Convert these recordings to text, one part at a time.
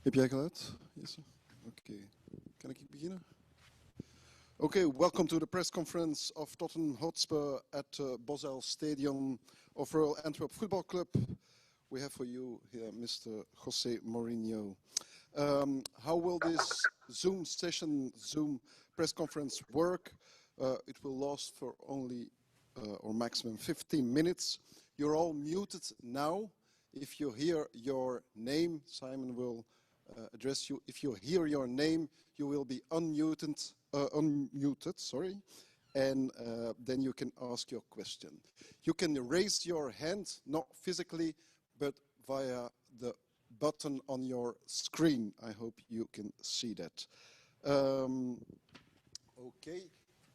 Heb jij geluid? Yes. Oké. Kan ik beginnen? Okay, welcome to the press conference of Tottenham Hotspur at Bosel Stadium of Royal Antwerp Football Club. We have for you here Mr. Jose Mourinho. How will this Zoom session, Zoom press conference work? It will last for only or maximum 15 minutes. You're all muted now. If you hear your name, Simon will address you. If you hear your name, you will be unmuted, and then you can ask your question. You can raise your hand, not physically, but via the button on your screen. I hope you can see that. Okay,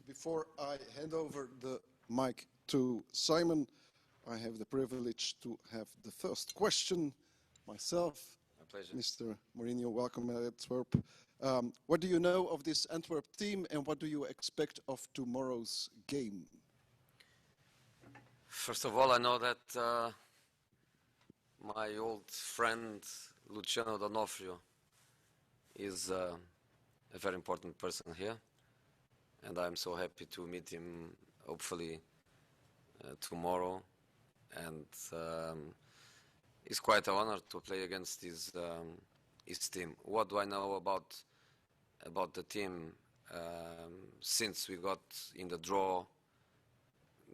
before I hand over the mic to Simon, I have the privilege to have the first question myself. My pleasure. Mr. Mourinho, welcome at Antwerp. What do you know of this Antwerp team and what do you expect of tomorrow's game? First of all, I know that my old friend Luciano D'Onofrio is a very important person here, and I'm so happy to meet him hopefully tomorrow, and it's quite an honor to play against his team. What do I know about the team? Since we got in the draw,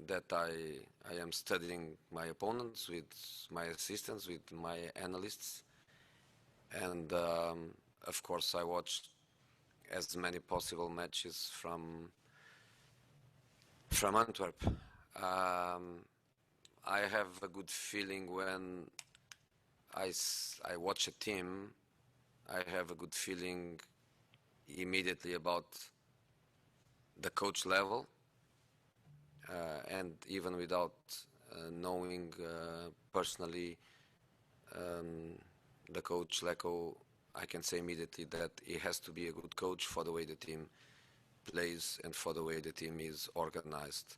that I am studying my opponents with my assistants, with my analysts, and of course I watched as many possible matches from Antwerp. I have a good feeling when I watch a team. I have a good feeling immediately about the coach level, and even without knowing personally the coach Lecco, I can say immediately that he has to be a good coach for the way the team plays and for the way the team is organized.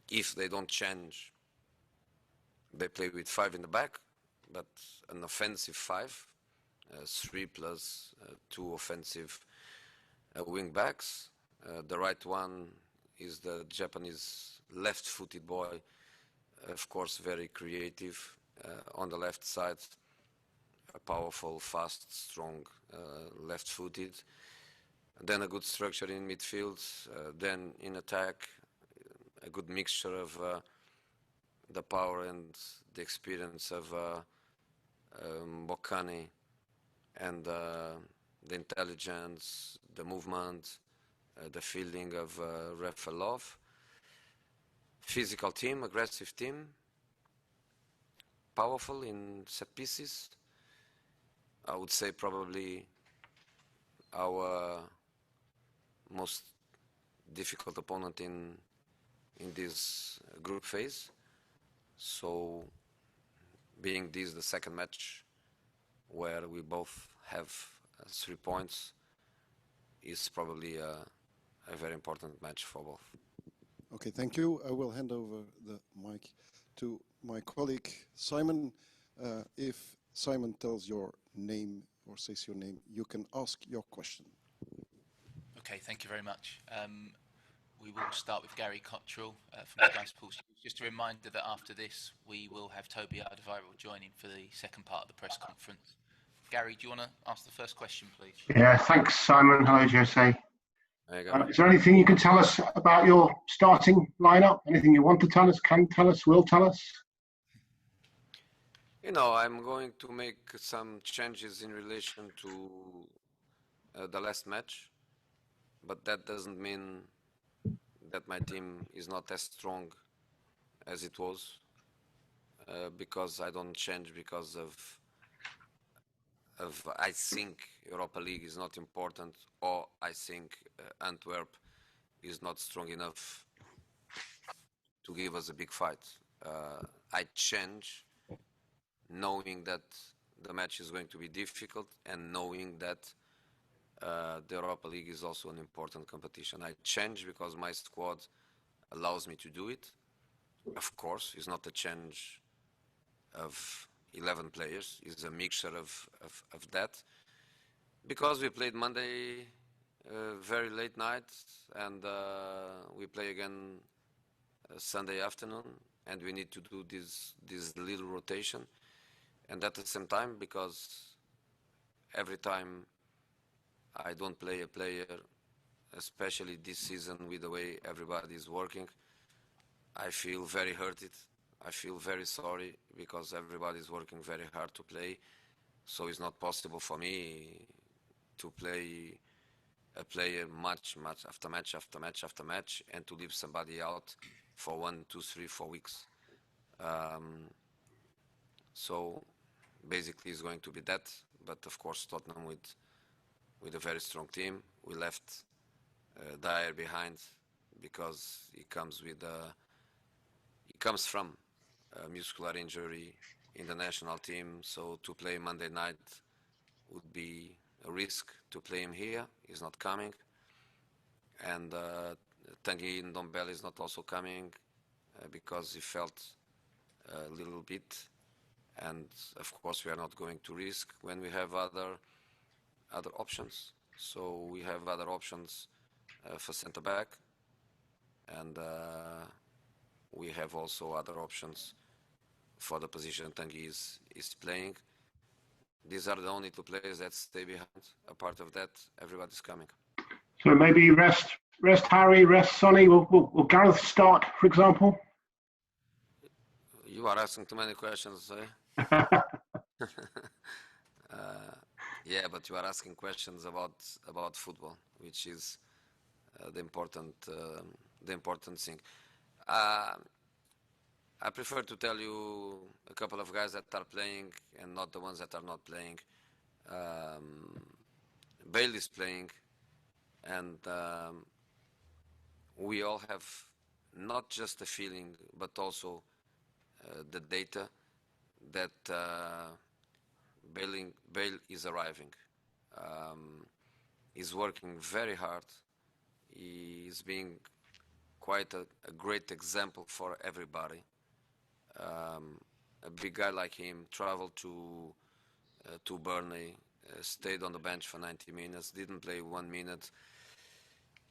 If they don't change, they play with 5 in the back, but an offensive 5, 3 plus 2 offensive wing backs. The right one is the Japanese left-footed boy, of course very creative. On the left side, a powerful, fast, strong left-footed. Then a good structure in midfield, then in attack, a good mixture of the power and the experience of Bocani, and the intelligence, the movement, the fielding of Refalov. Physical team, aggressive team, powerful in set pieces. I would say probably our most difficult opponent in this group phase. So being this the second match where we both have 3 points is probably a very important match for both. Okay, thank you. I will hand over the mic to my colleague Simon. If Simon tells your name or says your name, you can ask your question. Okay, thank you very much. We will start with Gary Cottrell from Sky Sports. Just a reminder that after this, we will have Toby Alderweireld joining for the second part of the press conference. Gary, do you want to ask the first question, please? Yeah, thanks, Simon. Hello, Jose. Is there anything you can tell us about your starting lineup? Anything you want to tell us, can tell us, will tell us? You know, I'm going to make some changes in relation to the last match, but that doesn't mean that my team is not as strong as it was, because I don't change because of I think Europa League is not important, or I think Antwerp is not strong enough to give us a big fight. I change knowing that the match is going to be difficult and knowing that the Europa League is also an important competition. I change because my squad allows me to do it. Of course, it's not a change of 11 players. It's a mixture of that. Because we played Monday very late night, and we play again Sunday afternoon, and we need to do this little rotation. And at the same time, because every time I don't play a player, especially this season with the way everybody is working, I feel very hurted. I feel very sorry because everybody is working very hard to play. So it's not possible for me to play a player match after match after match after match and to leave somebody out for 1, 2, 3, 4 weeks. So basically it's going to be that. But of course Tottenham with a very strong team. We left Dyer behind because he comes from a muscular injury in the national team. So to play Monday night would be a risk. To play him here, he's not coming. And Tanguy Ndombele is not also coming because he felt a little bit. And of course we are not going to risk when we have other options. So we have other options for centre back, and we have also other options for the position Tanguy is playing. These are the only 2 players that stay behind. Apart of that, everybody's coming. So maybe rest Harry, rest Sonny. Will Gareth start, for example? You are asking too many questions, eh? Yeah, but you are asking questions about football, which is the important thing. I prefer to tell you a couple of guys that are playing and not the ones that are not playing. Bale is playing, and we all have not just a feeling, but also the data that Bale is arriving. He's working very hard. He is being quite a great example for everybody. A big guy like him traveled to Burnley, stayed on the bench for 90 minutes, didn't play 1 minute.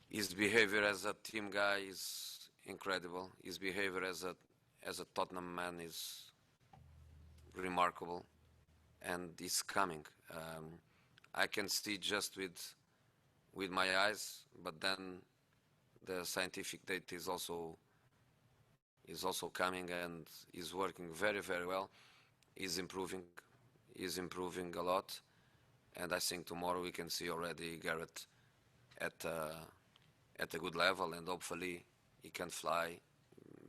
His behavior as a team guy is incredible. His behavior as a Tottenham man is remarkable, and he's coming. I can see just with my eyes, but then the scientific data is also coming, and is working very, very well. He's improving a lot, and I think tomorrow we can see already Gareth at a good level, and hopefully he can fly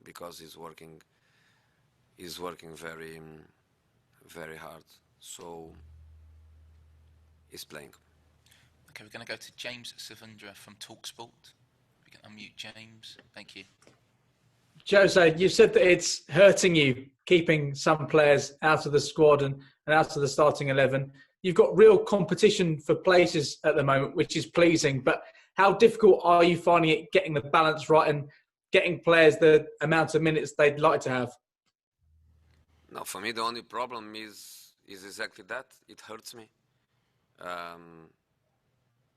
because he's working very, very hard. So he's playing. Okay, we're going to go to James Savundra from TalkSport. We can unmute James. Thank you. Jose, you said that it's hurting you keeping some players out of the squad and out of the starting 11. You've got real competition for places at the moment, which is pleasing. But how difficult are you finding it getting the balance right and getting players the amount of minutes they'd like to have? No, for me the only problem is exactly that. It hurts me.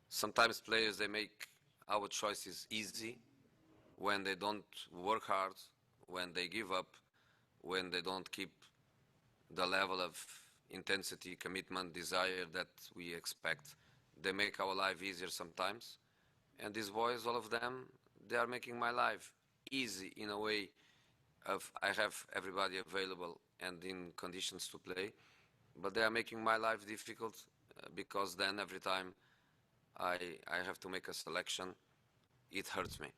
Sometimes players, they make our choices easy when they don't work hard, when they give up, when they don't keep the level of intensity, commitment, desire that we expect. They make our life easier sometimes. And these boys, all of them, they are making my life easy in a way of I have everybody available and in conditions to play. But they are making my life difficult because then every time I have to make a selection, it hurts me.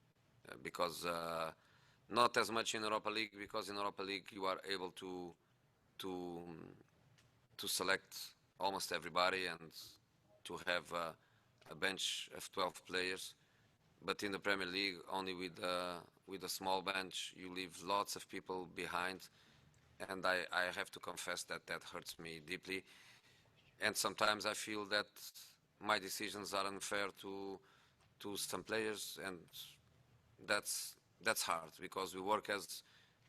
Because not as much in Europa League, because in Europa League you are able to select almost everybody and to have a bench of 12 players. But in the Premier League, only with a small bench, you leave lots of people behind, and I have to confess that hurts me deeply. And sometimes I feel that my decisions are unfair to some players, and that's hard because we work as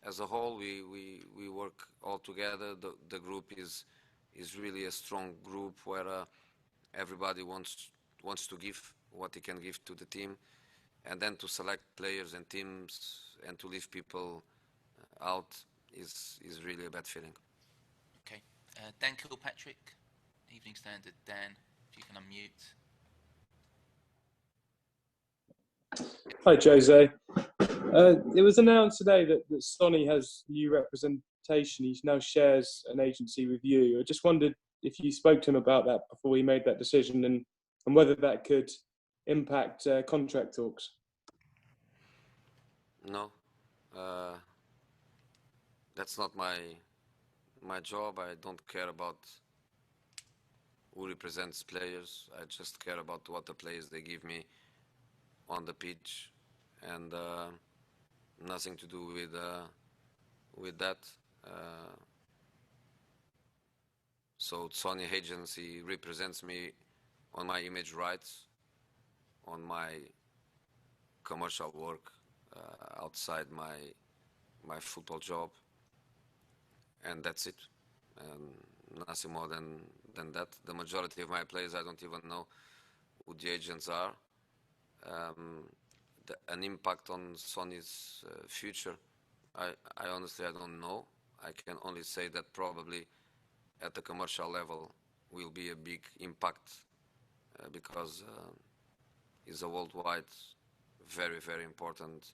as a whole, we work all together. The group is really a strong group where everybody wants to give what he can give to the team, and then to select players and teams and to leave people out is really a bad feeling. Okay, Dan Kilpatrick, Evening Standard. Dan, if you can unmute. Hi, Jose. It was announced today that Sonny has new representation. He now shares an agency with you. I just wondered if you spoke to him about that before he made that decision, and whether that could impact contract talks. No, that's not my job. I don't care about who represents players. I just care about what the players they give me on the pitch, and nothing to do with that. So Sony agency represents me on my image rights, on my commercial work outside my football job, and that's it. Nothing more than that. The majority of my players, I don't even know who the agents are. An impact on Sony's future, I honestly, I don't know. I can only say that probably at the commercial level will be a big impact because it's a worldwide, very, very important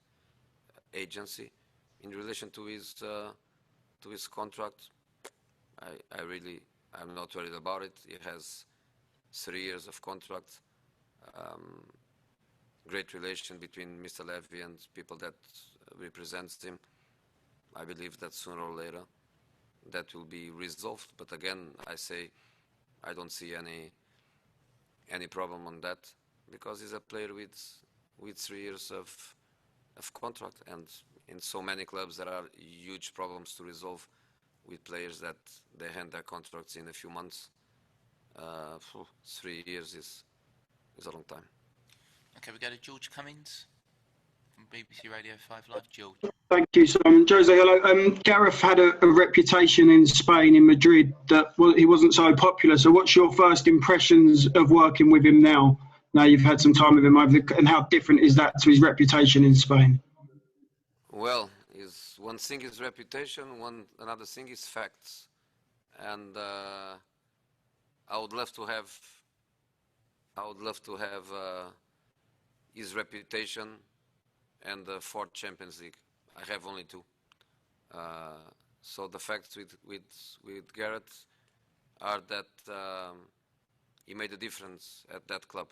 agency. In relation to his contract, I'm not worried about it. He has 3 years of contract. Great relation between Mr. Levy and people that represents him. I believe that sooner or later that will be resolved. But again, I say I don't see any problem on that because he's a player with 3 years of contract, and in so many clubs there are huge problems to resolve with players that they hand their contracts in a few months. 3 years is a long time. Okay, we go to George Cummins from BBC Radio 5 Live. George. Thank you, Simon. Jose, hello. Gareth had a reputation in Spain, in Madrid, that he wasn't so popular. So what's your first impressions of working with him now? Now you've had some time with him, and how different is that to his reputation in Spain? Well, one thing is reputation, another thing is facts. And I would love to have his reputation and the 4th Champions League. I have only 2. So the facts with Gareth are that he made a difference at that club.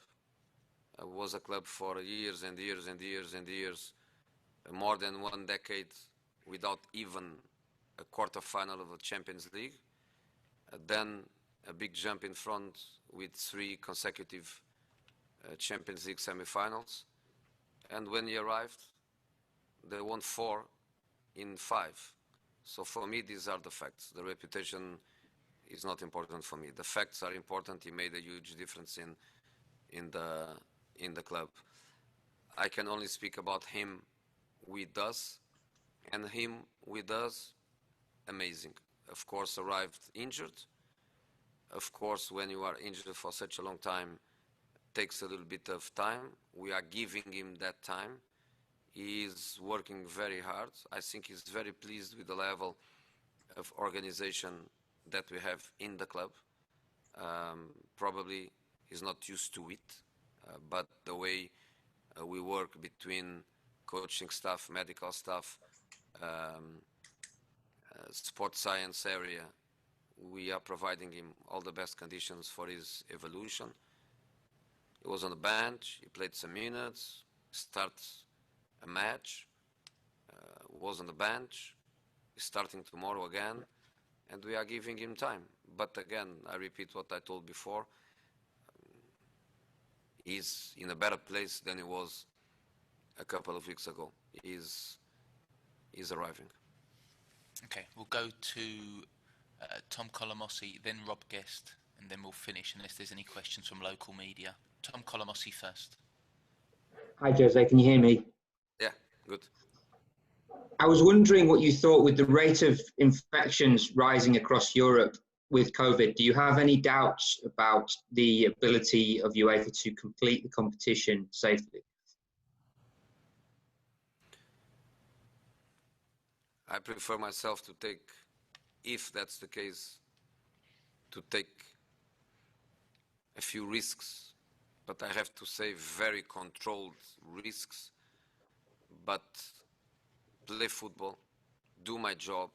It was a club for years and years and years and years, more than 1 decade without even a quarter-final of a Champions League. Then a big jump in front with 3 consecutive Champions League semi-finals. And when he arrived, they won 4 in 5. So for me, these are the facts. The reputation is not important for me. The facts are important. He made a huge difference in the club. I can only speak about him with us, and him with us, amazing. Of course, arrived injured. Of course, when you are injured for such a long time, takes a little bit of time. We are giving him that time. He is working very hard. I think he's very pleased with the level of organization that we have in the club. Probably he's not used to it, but the way we work between coaching staff, medical staff, sports science area, we are providing him all the best conditions for his evolution. He was on the bench, he played some minutes, starts a match, was on the bench, he's starting tomorrow again, and we are giving him time. But again, I repeat what I told before, he's in a better place than he was a couple of weeks ago. He's arriving. Okay, we'll go to Tom Colomosi, then Rob Guest, and then we'll finish unless there's any questions from local media. Tom Colomosi first. Hi, Jose. Can you hear me? Yeah, good. I was wondering what you thought with the rate of infections rising across Europe with COVID. Do you have any doubts about the ability of UEFA to complete the competition safely? I prefer myself to take, if that's the case, to take a few risks, but I have to say very controlled risks, but play football, do my job,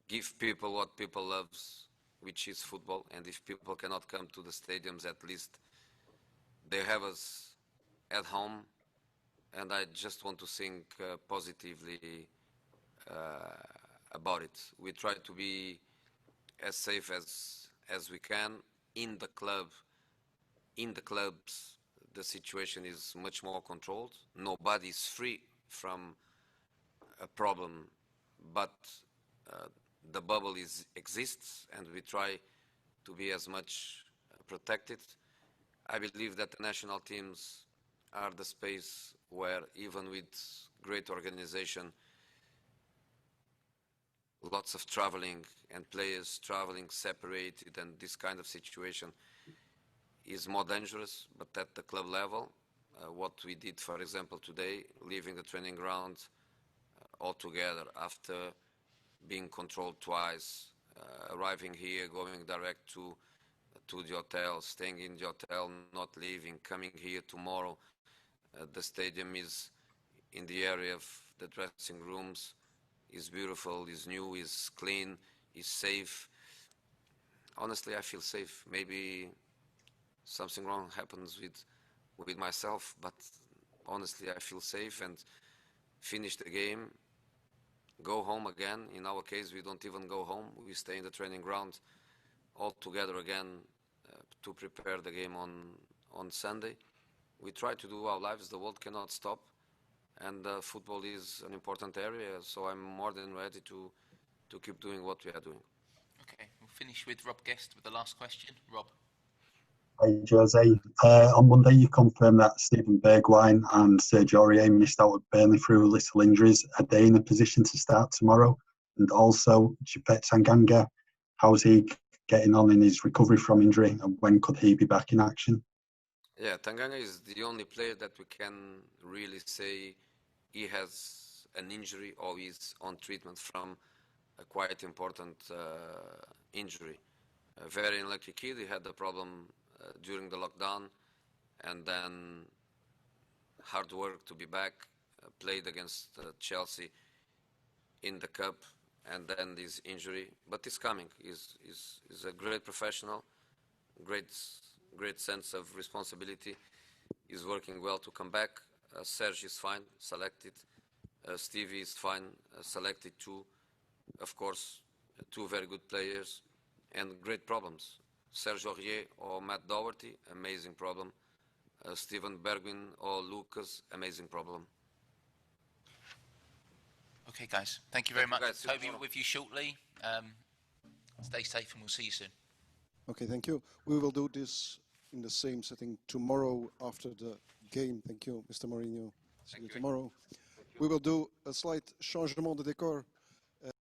give people what people loves, which is football, and if people cannot come to the stadiums, at least they have us at home, and I just want to think positively about it. We try to be as safe as we can. In the clubs, the situation is much more controlled. Nobody is free from a problem, but the bubble exists, and we try to be as much protected. I believe that the national teams are the space where, even with great organization, lots of traveling and players traveling separated, and this kind of situation is more dangerous. But at the club level, what we did, for example, today, leaving the training ground altogether after being controlled twice, arriving here, going direct to the hotel, staying in the hotel, not leaving, coming here tomorrow. The stadium is in the area of the dressing rooms, is beautiful, is new, is clean, is safe. Honestly, I feel safe. Maybe something wrong happens with myself, but honestly, I feel safe, and finish the game, go home again. In our case, we don't even go home. We stay in the training ground all together again to prepare the game on Sunday. We try to do our lives. The world cannot stop, and football is an important area, so I'm more than ready to keep doing what we are doing. Okay, we'll finish with Rob Guest with the last question. Rob. Hi, Jose. On Monday, you confirmed that Steven Bergwijn and Sergio Aurier missed out at Burnley through little injuries. Are they in a position to start tomorrow? And also, Chipet Tanganga, how's he getting on in his recovery from injury, and when could he be back in action? Yeah, Tanganga is the only player that we can really say he has an injury or is on treatment from a quite important injury. A very unlucky kid. He had the problem during the lockdown, and then hard work to be back, played against Chelsea in the cup, and then this injury. But he's coming. He's a great professional, great sense of responsibility. He's working well to come back. Serge is fine, selected. Stevie is fine, selected too. Of course, two very good players and great problems. Serge Aurier or Matt Doherty, amazing problem. Steven Bergwijn or Lucas, amazing problem. Okay, guys. Thank you very much. Guys, Toby, we're with you shortly. Stay safe, and we'll see you soon. Okay, thank you. We will do this in the same setting tomorrow after the game. Thank you, Mr. Mourinho. See you tomorrow. We will do a slight changement de décor.